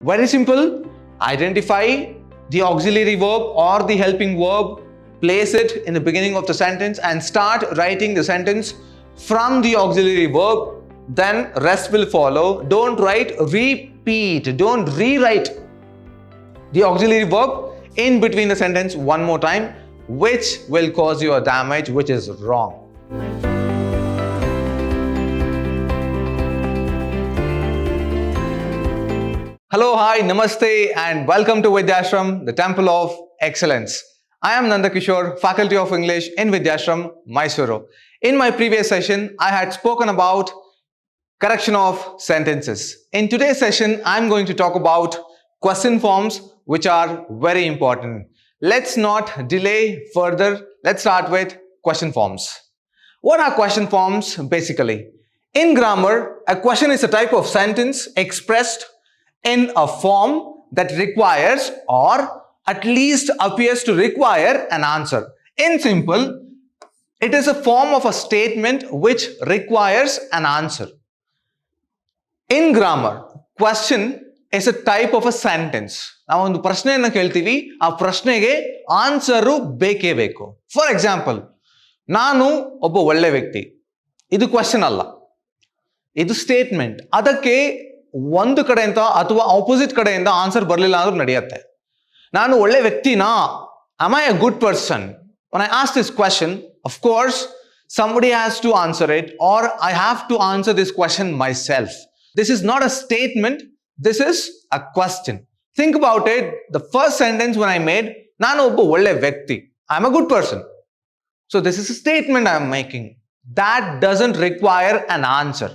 Very simple. Identify the auxiliary verb or the helping verb, place it in the beginning of the sentence and start writing the sentence from the auxiliary verb. Then rest will follow. Don't write repeat. Don't rewrite the auxiliary verb in between the sentence one more time, which will cause you a damage, which is wrong. Hello, hi, namaste and welcome to Vidhyaashram, the Temple of Excellence. I am Nanda Kishore, Faculty of English in Vidhyaashram, Mysuru. In my previous session, I had spoken about correction of sentences. In today's session, I am going to talk about question forms, which are very important. Let's not delay further. Let's start with question forms. What are question forms basically? In grammar, a question is a type of sentence expressed in a form that requires or at least appears to require an answer. In simple, it is a form of a statement which requires an answer. In grammar, question is a type of a sentence. ನಾವು ಒಂದು ಪ್ರಶ್ನೆಯನ್ನು ಕೇಳ್ತೀವಿ, ಆ ಪ್ರಶ್ನೆಗೆ answer ಬೇಕೇ ಬೇಕು. For example, ನಾನು ಒಬ್ಬ ಒಳ್ಳೆ ವ್ಯಕ್ತಿ. ಇದು ಕ್ವೆಶ್ಚನ್ ಅಲ್ಲ, ಇದು ಸ್ಟೇಟ್ಮೆಂಟ್. ಅದಕ್ಕೆ ಒಂದು ಕಡೆಯಿಂದ ಅಥವಾ ಆಪೋಸಿಟ್ ಕಡೆಯಿಂದ ಆನ್ಸರ್ ಬರಲಿಲ್ಲ ಅಂದ್ರೂ ನಡೆಯುತ್ತೆ. ನಾನು ಒಳ್ಳೆ ವ್ಯಕ್ತಿನಾ? Am I a good person? When I ask this question, of course, somebody has to answer it or I have to answer this question myself. This is not a statement, this is a question. Think about it. The first sentence when I made, ನಾನು ಒಬ್ಬ ಒಳ್ಳೆ ವ್ಯಕ್ತಿ. I am a good person. So this is a statement I am making. That doesn't require an answer.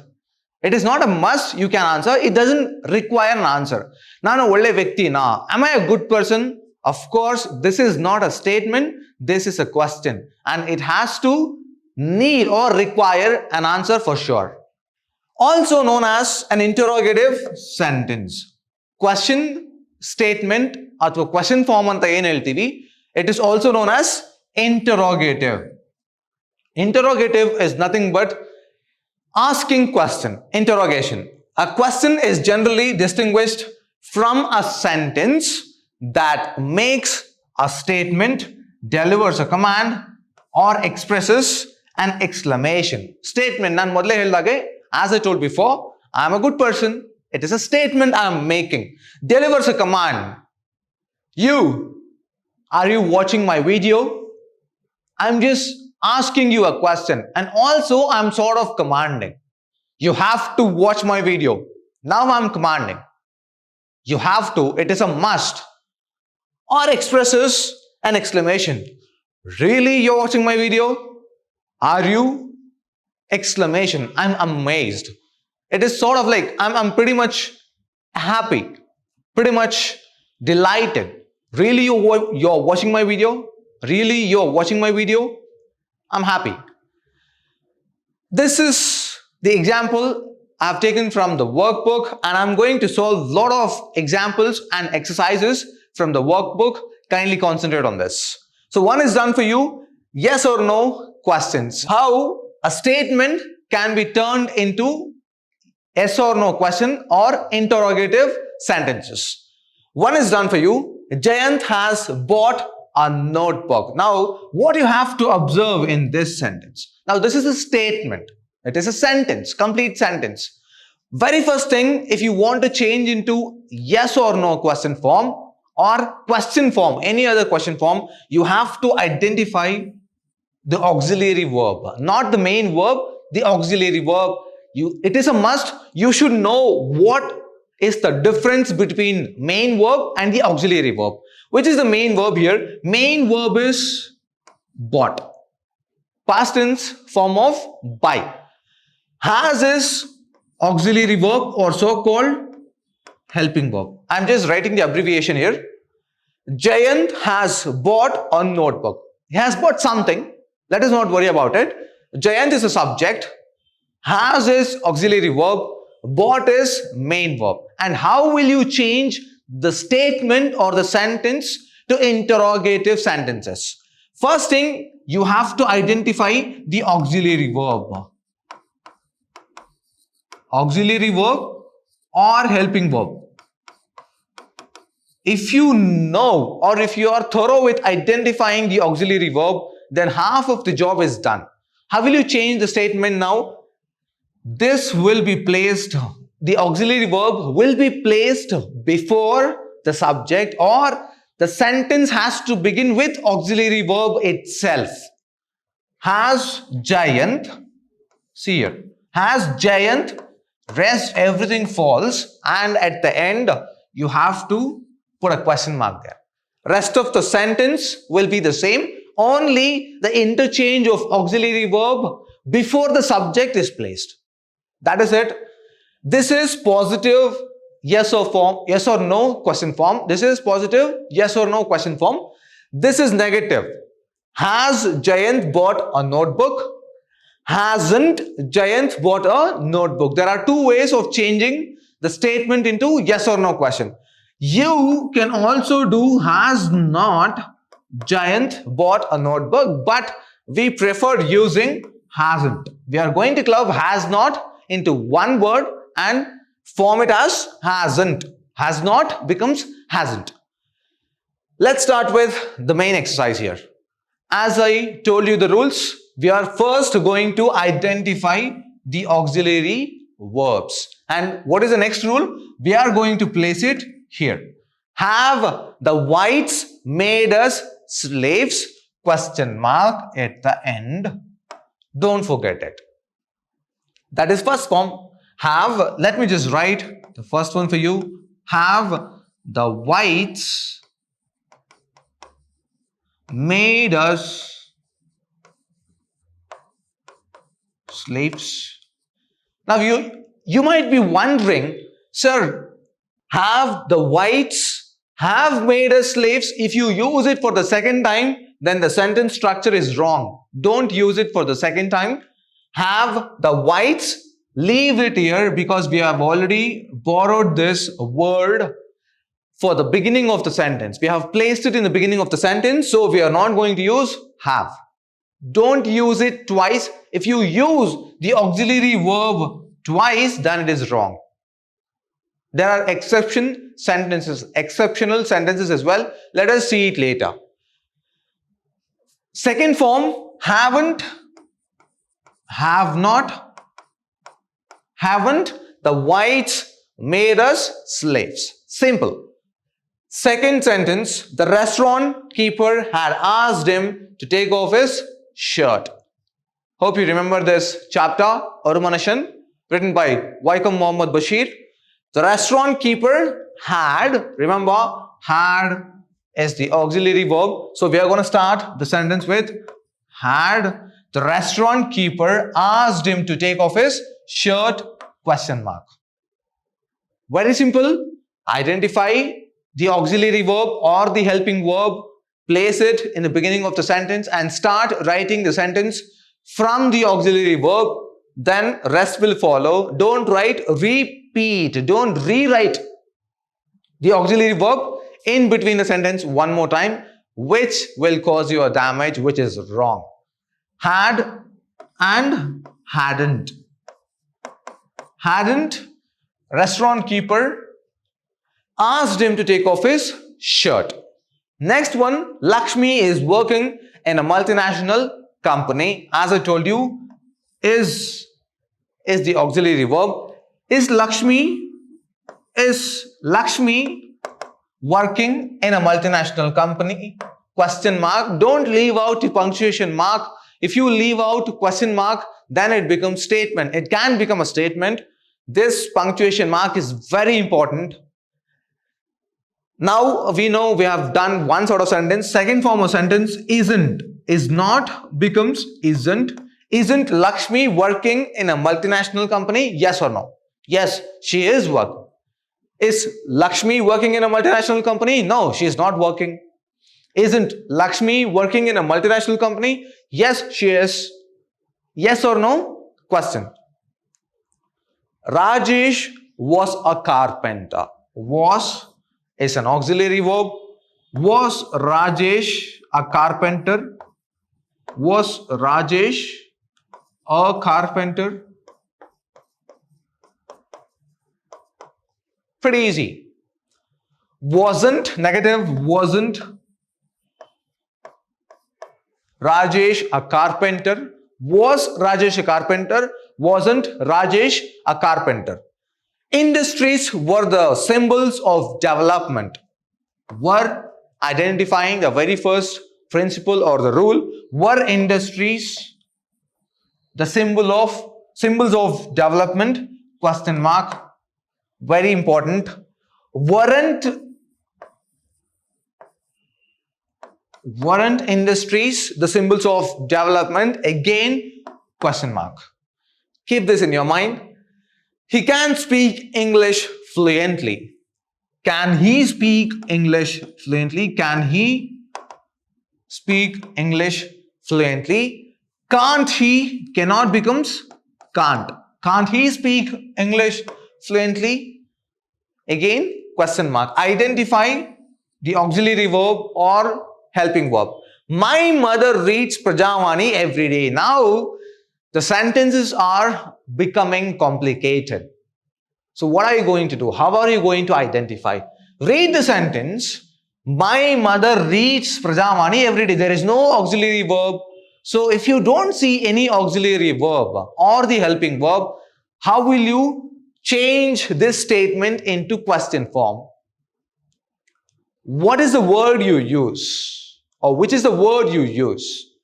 It is not a must you can answer. It doesn't require an answer. ನಾನು ಒಳ್ಳೆ ವ್ಯಕ್ತಿನಾ? Am I a good person? Of course, this is not a statement. This is a question. And it has to need or require an answer for sure. Also known as an interrogative sentence. Question statement ಅಥವಾ question form ಅಂತ ಏನು ಹೇಳ್ತೀವಿ, it is also known as interrogative. Interrogative is nothing but asking question, interrogation. A question is generally distinguished from a sentence that makes a statement, delivers a command or expresses an exclamation. Statement, ನಾನು ಮೊದಲೇ ಹೇಳಿದಾಗೆ, as I told before, I am a good person. It is a statement I am making. Delivers a command. You, are you watching my video? I'm just asking you a question and also I'm sort of commanding. You have to watch my video. Now I'm commanding. You have to, it is a must. Or expresses an exclamation. Really, you're watching my video? Are you? Exclamation. I'm amazed. It is sort of like I'm pretty much happy, pretty much delighted. Really, you're watching my video? Really, you're watching my video? I'm happy. This is the example I've taken from the workbook and I'm going to solve a lot of examples and exercises from the workbook. Kindly concentrate on this. So one is done for you, yes or no questions. How a statement can be turned into yes or no question or interrogative sentences. One is done for you. Jayant has bought a notebook. Now, what you have to observe in this sentence? Now, this is a statement. It is a sentence, complete sentence. Very first thing, if you want to change into yes or no question form or question form, any other question form, you have to identify the auxiliary verb, not the main verb, the auxiliary verb. It is a must. You should know what is the difference between main verb and the auxiliary verb. Which is the main verb here? Main verb is bought. Past tense form of buy. Has is auxiliary verb or so-called helping verb. I'm just writing the abbreviation here. Jayant has bought a notebook. He has bought something. Let us not worry about it. Jayant is a subject. Has is auxiliary verb. Bought is main verb. And how will you change the statement or the sentence to interrogative sentences? First thing, you have to identify the auxiliary verb. Auxiliary verb or helping verb. If you know or if you are thorough with identifying the auxiliary verb, then half of the job is done. How will you change the statement now? This will be placed, the auxiliary verb will be placed before the subject, or the sentence has to begin with auxiliary verb itself. Has Jayant, see here, has Jayant, rest everything falls, and at the end you have to put a question mark there. Rest of the sentence will be the same, only the interchange of auxiliary verb before the subject is placed. That is it. This is positive yes or no question form. This is positive yes or no question form. This is negative. Has Jayant bought a notebook? Hasn't Jayant bought a notebook? There are two ways of changing the statement into yes or no question. You can also do has not Jayant bought a notebook, but we prefer using hasn't. We are going to club has not into one word and form it as hasn't. Has not becomes hasn't. Let's start with the main exercise here. As I told you the rules, we are first going to identify the auxiliary verbs. And what is the next rule? We are going to place it here. Have the whites made us slaves? Question mark at the end. Don't forget it. That is first form. Have, let me just write the first one for you. Have the whites made us slaves? Now you might be wondering, sir, have the whites have made us slaves? If you use it for the second time, then the sentence structure is wrong. Don't use it for the second time. Have the whites, leave it here because we have already borrowed this word for the beginning of the sentence. We have placed it in the beginning of the sentence, so we are not going to use have. Don't use it twice. If you use the auxiliary verb twice, then it is wrong. There are exceptional sentences as well. Let us see it later. Second form, haven't, have not, haven't the whites made us slaves. Simple. Second sentence, the restaurant keeper had asked him to take off his shirt. Hope you remember this chapter, Orumanashan, written by Vaikom Muhammad Bashir. The restaurant keeper had, remember, had is the auxiliary verb. So we are going to start the sentence with had the restaurant keeper asked him to take off his shirt, question mark. Very simple. Identify the auxiliary verb or the helping verb, place it in the beginning of the sentence and start writing the sentence from the auxiliary verb. Then rest will follow. Don't write repeat. Don't rewrite the auxiliary verb in between the sentence one more time, which will cause you a damage, which is wrong. Had and hadn't. Hadn't, restaurant keeper asked him to take off his shirt. Next one, Lakshmi is working in a multinational company. As I told you, is the auxiliary verb. Is Lakshmi working in a multinational company? Question mark. Don't leave out the punctuation mark. If you leave out question mark, then it becomes statement. It can become a statement. This punctuation mark is very important. Now we know we have done one sort of sentence. Second form of sentence, isn't. Is not becomes isn't. Isn't Lakshmi working in a multinational company? Yes or no? Yes, she is working. Is Lakshmi working in a multinational company? No, she is not working. Isn't Lakshmi working in a multinational company? Yes, she is. Yes or no? Question. Rajesh was a carpenter. Was is an auxiliary verb. Was Rajesh a carpenter? Was Rajesh a carpenter? Pretty easy. Wasn't, negative, wasn't Rajesh a carpenter? Was Rajesh a carpenter? Wasn't Rajesh a carpenter? Industries were the symbols of development. Were identifying the very first principle or the rule. Were industries the symbols of development? Question mark. Very important. Weren't industries the symbols of development? Again, question mark. Keep this in your mind. He can speak English fluently. Can he speak English fluently? Can he speak English fluently? Can't he, cannot becomes can't. Can't he speak English fluently? Again, question mark. Identify the auxiliary verb or helping verb. My mother reads Prajavani every day. Now, the sentences are becoming complicated. So what are you going to do? How are you going to identify? Read the sentence. My mother reads Prajavani every day. There is no auxiliary verb. So if you don't see any auxiliary verb or the helping verb, how will you change this statement into question form? What is the word you use? Or which is the word you use?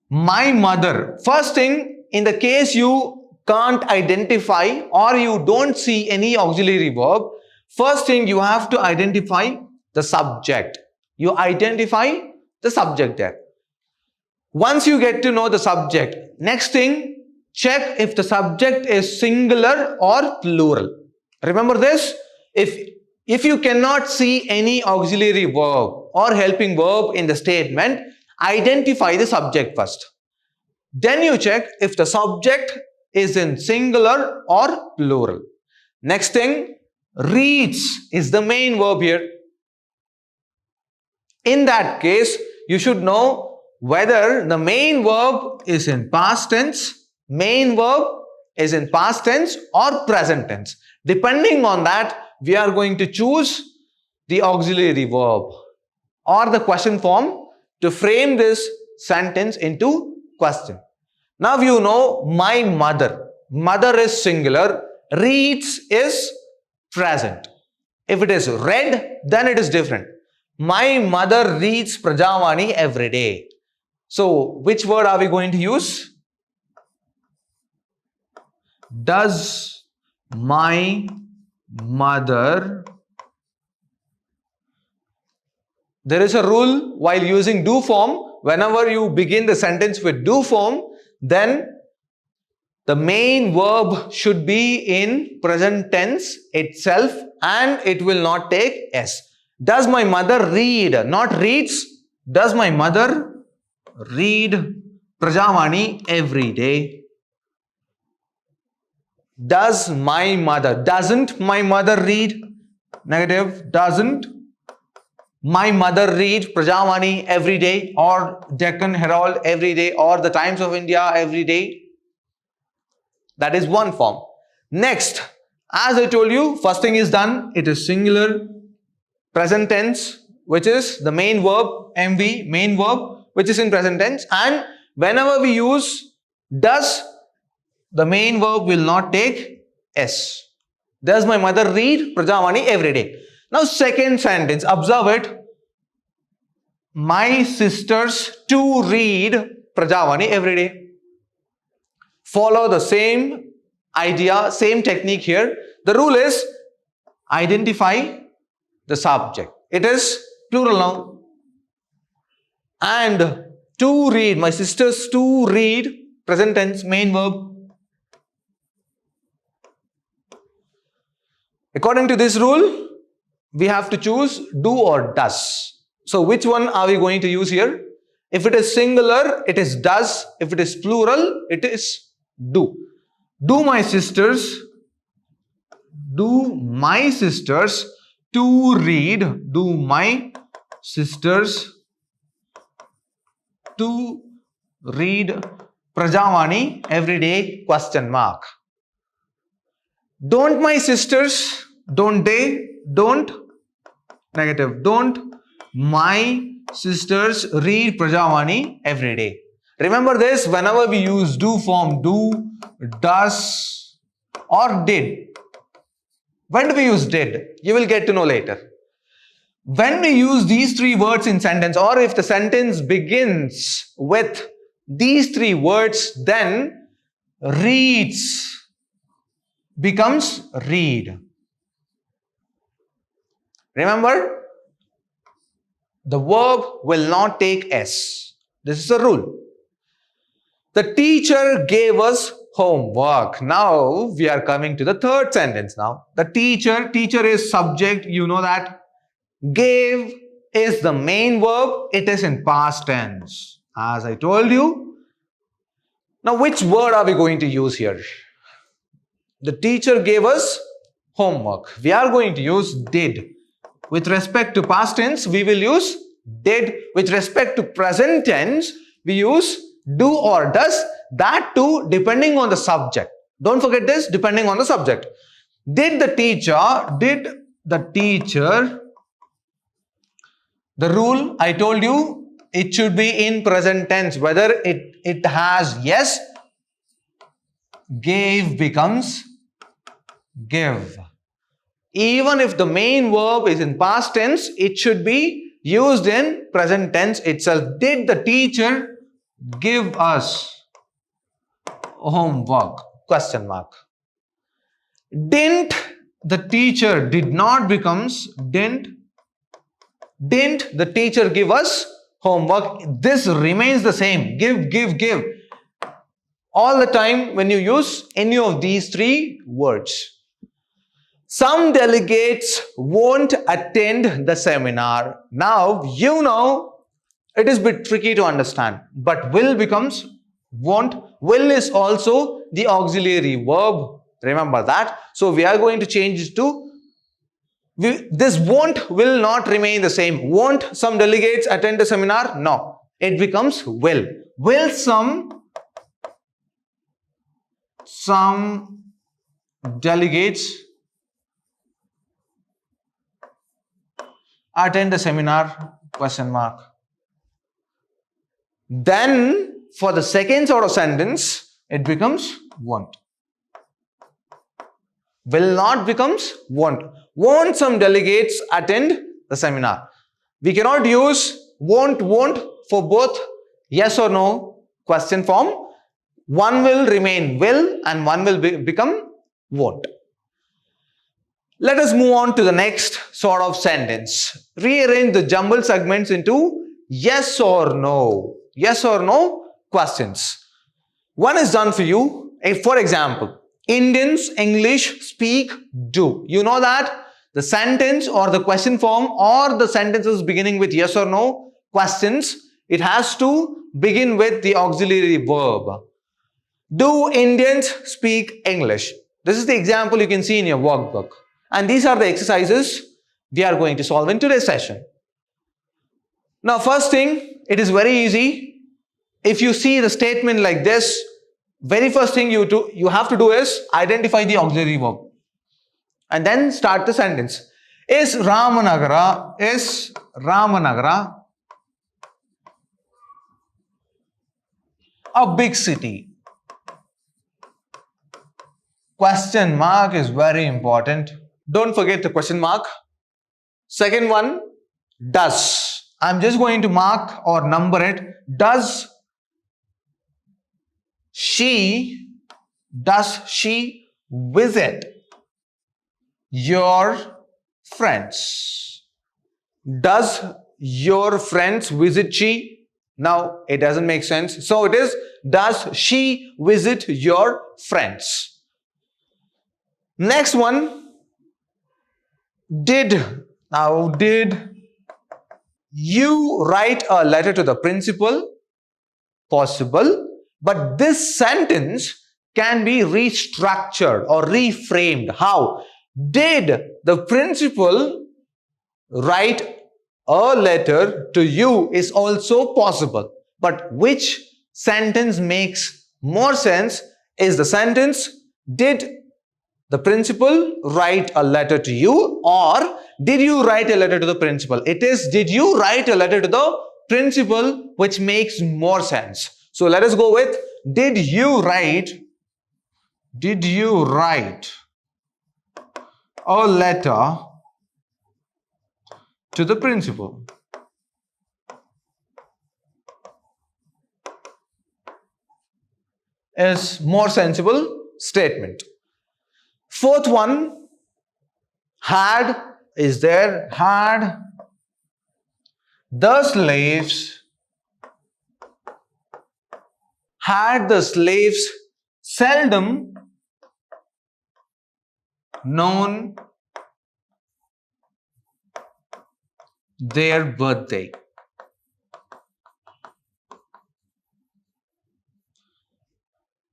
My mother. First thing, in the case you can't identify or you don't see any auxiliary verb, first thing you have to identify the subject. You identify the subject there. Once you get to know the subject, next thing, check if the subject is singular or plural. Remember this, if you cannot see any auxiliary verb or helping verb in the statement, identify the subject first. Then you check if the subject is in singular or plural. Next thing, reads is the main verb here. In that case, you should know whether the main verb is in past tense, or present tense. Depending on that, we are going to choose the auxiliary verb or the question form to frame this sentence into question. Now you know my mother. Mother is singular. Reads is present. If it is read, then it is different. My mother reads Prajavani every day. So, which word are we going to use? Does my mother... There is a rule while using do form. Whenever you begin the sentence with do form, then the main verb should be in present tense itself and it will not take S. Does my mother read? Not reads. Does my mother read Prajavani every day? Doesn't my mother read? Negative. Doesn't my mother read Prajavani every day or Deccan Herald every day or the Times of India every day? That is one form. Next, as I told you, first thing is done. It is singular, present tense, which is the main verb, MV, main verb, which is in present tense. And whenever we use does, the main verb will not take S. Does my mother read Prajavani every day? Now second sentence, observe it. My sisters too read Prajavani every day. Follow the same idea, same technique here. The rule is identify the subject. It is plural now. And to read, my sisters to read, present tense, main verb. According to this rule, we have to choose do or does. So which one are we going to use here? If it is singular, it is does. If it is plural, it is do. Do my sisters to read. Do my sisters to read Prajavani every day? Question mark. Don't my sisters, don't they, don't Negative. Don't my sisters read Prajavani every day? Remember this, whenever we use do form, do, does or did. When do we use did? You will get to know later. When we use these three words in sentence, or if the sentence begins with these three words, then reads becomes read. Remember, the verb will not take S. This is a rule. The teacher gave us homework. Now we are coming to the third sentence now. The teacher is subject, you know that. Gave is the main verb. It is in past tense, as I told you. Now which word are we going to use here? The teacher gave us homework. We are going to use did. With respect to past tense, we will use did. With respect to present tense, we use do or does. That too depending on the subject. Don't forget this, depending on the subject. Did the teacher, the rule I told you, it should be in present tense. Whether it has yes, gave becomes give. Even if the main verb is in past tense, it should be used in present tense itself. Did the teacher give us homework? Question mark. Didn't the teacher, did not becomes didn't the teacher give us homework? This remains the same. Give. All the time when you use any of these three words. Some delegates won't attend the seminar. Now, you know, it is a bit tricky to understand. But will becomes won't. Will is also the auxiliary verb. Remember that. So, we are going to change it to, this won't will not remain the same. Won't some delegates attend the seminar? No. It becomes will. Will some delegates attend the seminar? Question mark. Then for the second sort of sentence, it becomes won't. Will not becomes won't. Won't some delegates attend the seminar? We cannot use won't for both yes or no question form. One will remain will and one will become won't. Let us move on to the next sort of sentence. Rearrange the jumbled segments into yes or no questions. One is done for you. For example, Indians English speak do. You know that the sentence or the question form or the sentences beginning with yes or no questions, it has to begin with the auxiliary verb. Do Indians speak English? This is the example you can see in your workbook. And these are the exercises we are going to solve in today's session. Now, first thing, it is very easy. If you see the statement like this, very first thing you have to do is identify the auxiliary verb. And then start the sentence. Is Ramanagara a big city? Question mark is very important. Don't forget the question mark. Second one, does. I'm just going to mark or number it. Does she visit your friends? Does your friends visit she? Now, it doesn't make sense. So, it is, does she visit your friends? Next one, did. Now, did you write a letter to the principal? Possible. But this sentence can be restructured or reframed. How? Did the principal write a letter to you is also possible. But which sentence makes more sense is the sentence, did the principal write a letter to you, or did you write a letter to the principal? It is did you write a letter to the principal, which makes more sense. So let us go with did you write a letter to the principal? Is more sensible statement. Fourth one, had is there, had the slaves seldom known their birthday.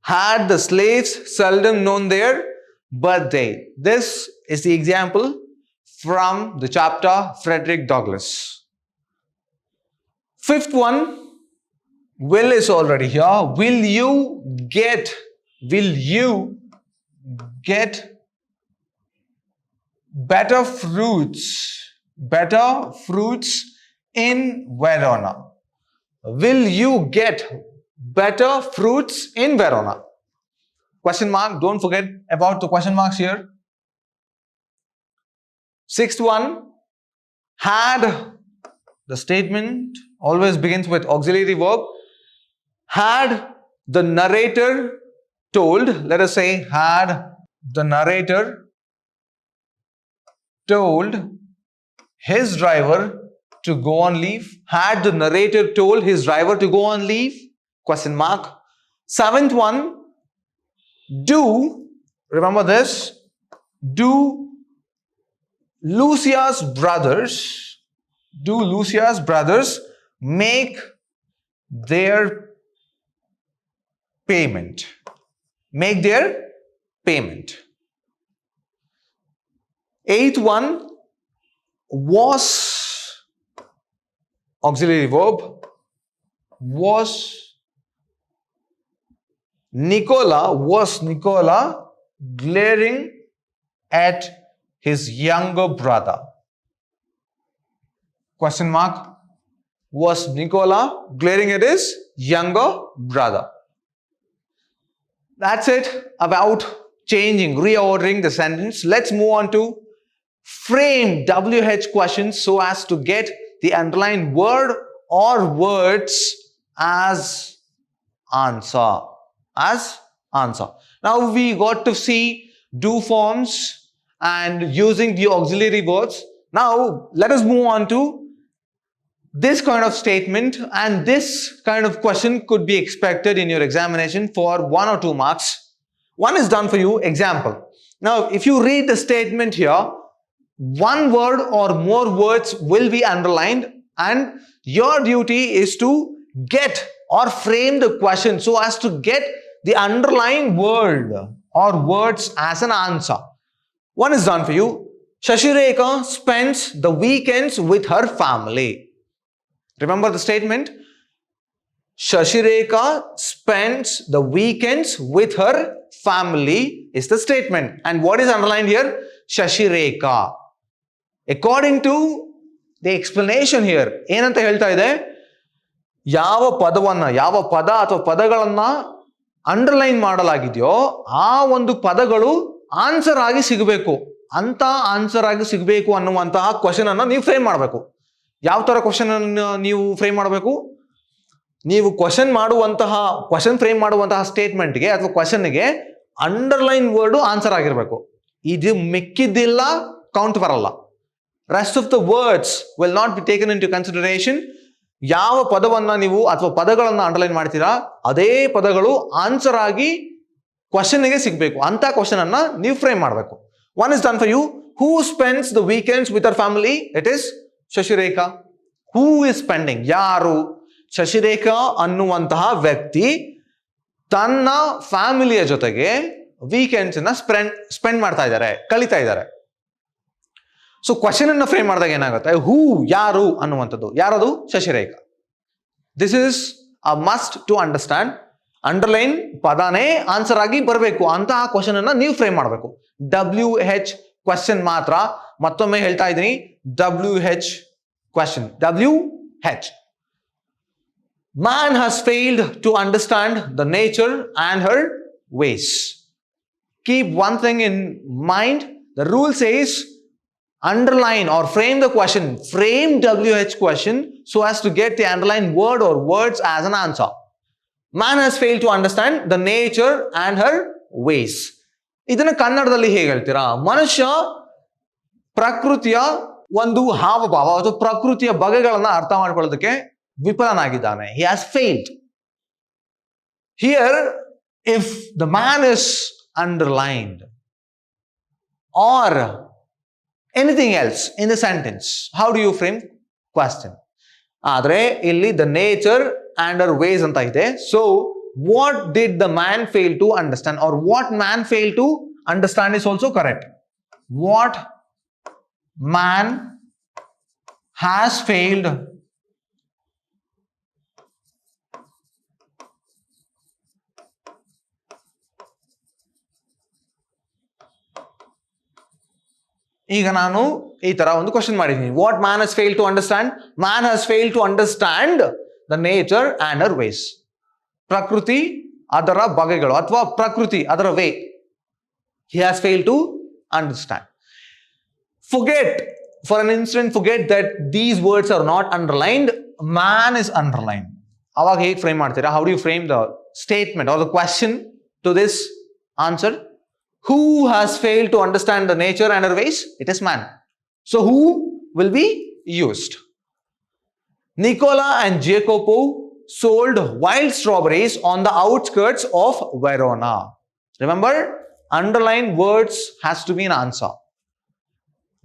Had the slaves seldom known their birthday. This is the example from the chapter Frederick Douglass. Fifth one, will is already here. Will you get better fruits in Verona? Will you get better fruits in Verona? Question mark, don't forget about the question marks here. Sixth one, had, the statement always begins with auxiliary verb. Had the narrator told, let us say, had the narrator told his driver to go on leave? Had the narrator told his driver to go on leave? Question mark. Seventh one, do, remember this, do Lucia's brothers make their payment? Make their payment. Eighth one, was, auxiliary verb, was Nicola glaring at his younger brother? Question mark. Was Nicola glaring at his younger brother? That's it about changing, reordering the sentence. Let's move on to frame WH questions so as to get the underlined word or words as answer. Now we got to see do forms and using the auxiliary verbs. Now let us move on to this kind of statement, and this kind of question could be expected in your examination for 1 or 2 marks. One is done for you, example. Now if you read the statement here, one word or more words will be underlined, and your duty is to get or frame the question so as to get the underlying word or words as an answer. One is done for you. Shashireka spends the weekends with her family. Remember the statement? Shashireka spends the weekends with her family is the statement. And what is underlined here? Shashireka. According to the explanation here, ಏನಂತ ಹೇಳ್ತಾ ಇದೆ? ಯಾವ ಪದ ಅಥವಾ ಪದಗಳನ್ನ underline ಮಾಡಲಾಗಿದೆಯೋ ಆ ಒಂದು ಪದಗಳು ಆನ್ಸರ್ ಆಗಿ ಸಿಗಬೇಕು. ಅಂತ ಆನ್ಸರ್ ಆಗಿ ಸಿಗಬೇಕು ಅನ್ನುವಂತಹ ಕ್ವಶನ್ ಅನ್ನು ನೀವು ಫ್ರೇಮ್ ಮಾಡಬೇಕು. ಯಾವ ತರ ಕ್ವಶನ್ ಅನ್ನು ನೀವು ಫ್ರೇಮ್ ಮಾಡಬೇಕು? ನೀವು ಕ್ವಶನ್ ಫ್ರೇಮ್ ಮಾಡುವಂತಹ ಸ್ಟೇಟ್ಮೆಂಟ್ಗೆ ಅಥವಾ ಕ್ವಶನ್ಗೆ ಅಂಡರ್ಲೈನ್ ವರ್ಡ್ ಆನ್ಸರ್ ಆಗಿರಬೇಕು. ಇದು ಮಿಕ್ಕಿದ್ದಿಲ್ಲ ಕೌಂಟ್ ಬರಲ್ಲ. Rest of the words will not be taken into consideration. ಯಾವ ಪದವನ್ನ ನೀವು ಅಥವಾ ಪದಗಳನ್ನ ಅಂಡರ್ಲೈನ್ ಮಾಡ್ತೀರಾ ಅದೇ ಪದಗಳು ಆನ್ಸರ್ ಆಗಿ ಕ್ವಶನ್ಗೆ ಸಿಗಬೇಕು. ಅಂತ ಕ್ವಶನ್ ಅನ್ನ ನೀವು ಫ್ರೇಮ್ ಮಾಡಬೇಕು. One is done for you. Who spends the weekends with her family? It is Shashireka. Who is spending? ಯಾರು? ಶಶಿರೇಖಾ ಅನ್ನುವಂತಹ ವ್ಯಕ್ತಿ ತನ್ನ ಫ್ಯಾಮಿಲಿಯ ಜೊತೆಗೆ ವೀಕೆಂಡ್ಸ್ ಅನ್ನ ಸ್ಪೆಂಡ್ ಮಾಡ್ತಾ ಇದ್ದಾರೆ, ಕಳೀತಾ ಇದ್ದಾರೆ. ಸೊ ಕ್ವಶನ್ ಅನ್ನು ಫ್ರೇಮ್ ಮಾಡಿದಾಗ ಏನಾಗುತ್ತೆ? ಹೂ, ಯಾರು ಅನ್ನುವಂಥದ್ದು. ಯಾರದು? Shashirekha. This is a must to understand. Underline ಪದಾನೇ ಆನ್ಸರ್ ಆಗಿ ಬರಬೇಕು. ಅಂತಹ ಕ್ವಶನ್ ಅನ್ನ ನೀವು ಫ್ರೇಮ್ ಮಾಡಬೇಕು. WH question ಮಾತ್ರ. ಮತ್ತೊಮ್ಮೆ ಹೇಳ್ತಾ ಇದ್ದೀನಿ, WH question. WH. Man has failed to understand the nature and her ways. Keep one thing in mind. The rule says underline or frame the question. Frame WH question so as to get the underlined word or words as an answer. Man has failed to understand the nature and her ways. ಇದನ್ನು ಕನ್ನಡದಲ್ಲಿ ಹೇಗೆ ಹೇಳ್ತೀರಾ? ಮನುಷ್ಯ ಪ್ರಕೃತಿಯ ಒಂದು ಹಾವಭಾವ ಅಥವಾ ಪ್ರಕೃತಿಯ ಬಗೆಗಳನ್ನ ಅರ್ಥ ಮಾಡ್ಕೊಳ್ಳೋದಕ್ಕೆ ವಿಫಲನಾಗಿದ್ದಾನೆ. He has failed. Here, if the man is underlined or anything else in the sentence, how do you frame question? ಆದರೆ ಇಲ್ಲಿ the nature and her ways ಅಂತ ಇದೆ. So what did the man fail to understand, or what man failed to understand is also correct. What man has failed ಈಗ ನಾನು ಈ ತರ ಒಂದು question ಮಾಡಿದ್ದೀನಿ. What man has fail to understand? Man has fail to understand the nature and her ways. ಪ್ರಕೃತಿ ಅದರ ಬಗೆಗಳು ಅಥವಾ ಪ್ರಕೃತಿ ಅದರ way. He has fail to understand. Forget, for an instant forget that these words are not underlined. Man is underlined. ಅವಾಗ ಹೇಗೆ frame ಮಾಡ್ತೀರಾ? How do you frame the statement or the question to this answer? Who has failed to understand the nature and her ways? It is man. So who will be used? Nicola and Jacopo sold wild strawberries on the outskirts of Verona. Remember, underlined words has to be an answer.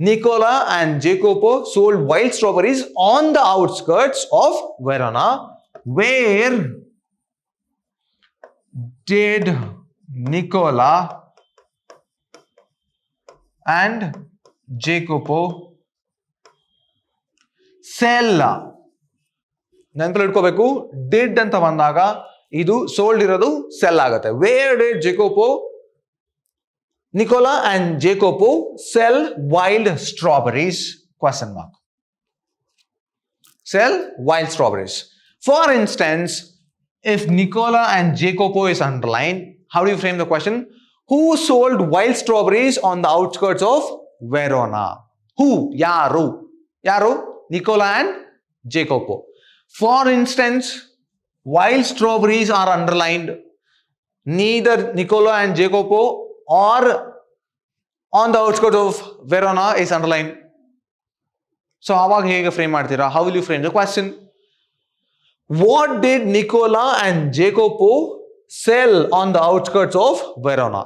Nicola and Jacopo sold wild strawberries on the outskirts of Verona. Where did Nicola and Jacopo sell? ನೆನಪಲ್ಲಿ ಇಟ್ಕೋಬೇಕು, did ಅಂತ ಬಂದಾಗ ಇದು sold ಇರೋದು sell ಆಗುತ್ತೆ. Where did Jacopo, Nicola and Jacopo sell wild strawberries? Question mark. Sell wild strawberries. For instance, if Nicola and Jacopo is underlined, how do you frame the question? Who sold wild strawberries on the outskirts of Verona? Who? Yaru. Yaru? Nicola and Jacopo. For instance, wild strawberries are underlined. Neither Nicola and Jacopo or on the outskirts of Verona is underlined. So, how will you frame the question? What did Nicola and Jacopo sell on the outskirts of Verona?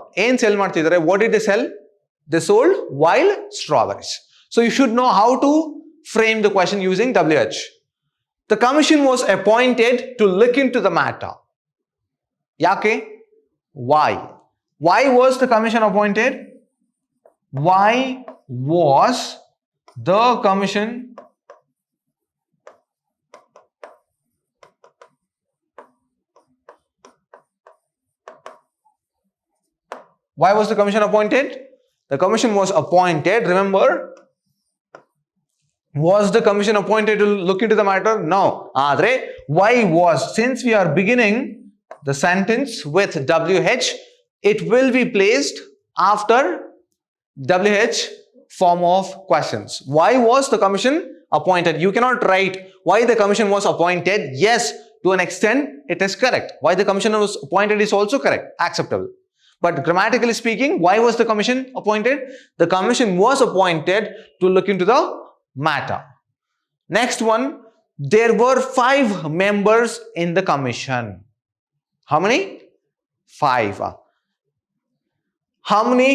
What did they sell? They sold wild strawberries. So you should know how to frame the question using WH. The commission was appointed to look into the matter. Yake? Why? Why was the commission appointed? Why was the commission Why was the commission appointed? The commission was appointed, remember, was the commission appointed to look into the matter? No. Adre, why was? Since we are beginning the sentence with WH, it will be placed after WH form of questions. Why was the commission appointed? You cannot write why the commission was appointed. Yes, to an extent, it is correct. Why the commission was appointed is also correct, acceptable. But grammatically speaking, why was the commission appointed? The commission was appointed to look into the matter. Next one, there were 5 members in the commission. How many? 5. How many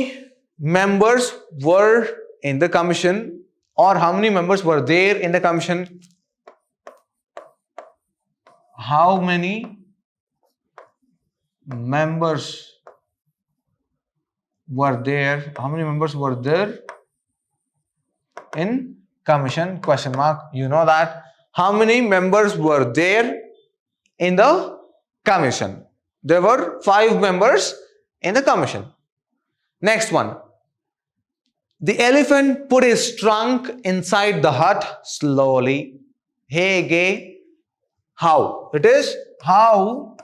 members were in the commission, or how many members were there in the commission? How many members were there? How many members were there in commission? Question mark. You know that. How many members were there in the commission? There were 5 members in the commission. Next one. The elephant put his trunk inside the hut slowly. Hege. How? It is how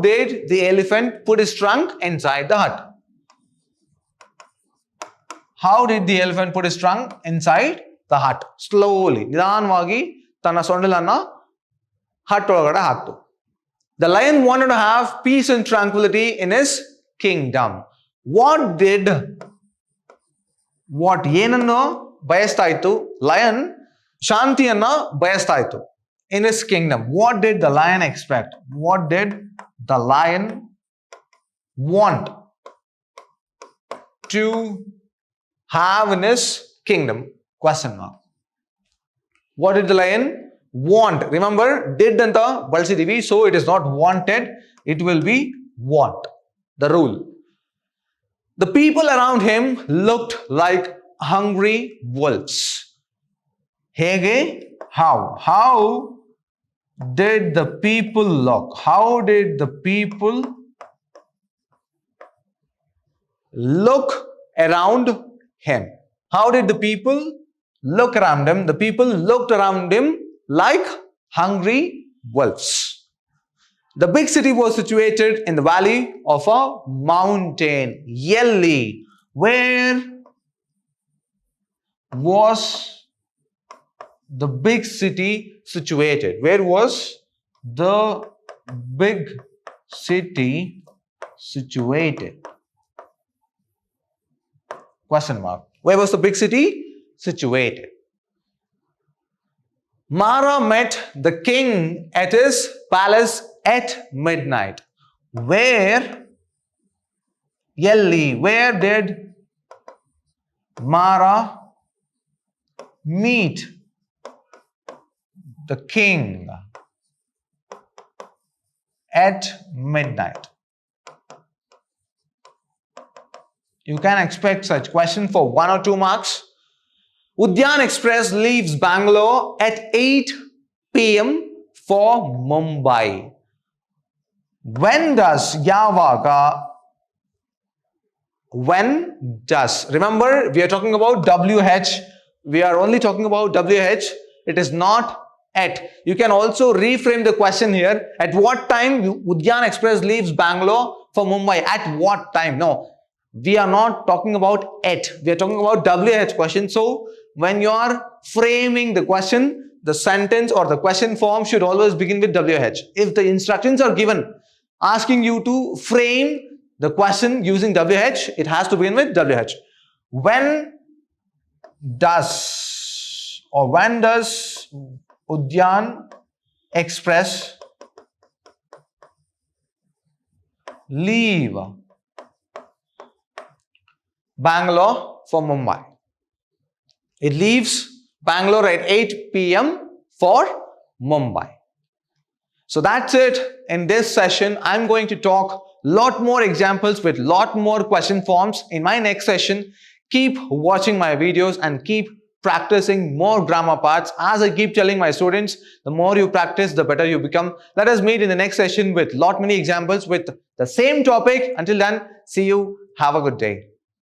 did the elephant put his trunk inside the hut? How did the elephant put his trunk inside the hut? Slowly. ನಿಧಾನವಾಗಿ ತನ್ನ ಸೊಂಡಿಲನ್ನ hut ಒಳಗಡೆ ಹಾಕ್ತು. The lion wanted to have peace and tranquility in his kingdom. ಏನನ್ನು ಬಯಸ್ತಾ ಇತ್ತು? Lion ಶಾಂತಿಯನ್ನ ಬಯಸ್ತಾ ಇತ್ತು. In his kingdom. What did the lion expect? What did the lion want to have in his kingdom? Question mark. What did the lion want? Remember, did anta balsidivi, so it is not wanted, it will be want. The rule. The people around him looked like hungry wolves. Hege, how? How did the people look? How did the people look around him? How did the people look around him? The people looked around him like hungry wolves. The big city was situated in the valley of a mountain. Yelly. Where was the big city situated? Where was the big city situated? Question mark. Where was the big city situated? Mara met the king at his palace at midnight. Where did Mara meet the king? At midnight. You can expect such question for 1 or 2 marks. Udyan Express leaves Bangalore at 8 p.m. for Mumbai. When does? Remember, we are talking about WH. We are only talking about WH. It is not at. You can also reframe the question here. At what time Udyan Express leaves Bangalore for Mumbai? At what time? No. We are not talking about at. We are talking about WH question. So, when you are framing the question, the sentence or the question form should always begin with WH. If the instructions are given asking you to frame the question using WH, it has to begin with WH. When does Udyan Express leave Bangalore for Mumbai? It leaves Bangalore at 8 p.m. for Mumbai. So that's it in this session. I'm going to talk lot more examples with lot more question forms in my next session. Keep watching my videos and keep practicing more grammar parts. As I keep telling my students, the more you practice, the better you become. Let us meet in the next session with lot many examples with the same topic. Until then, see you. Have a good day.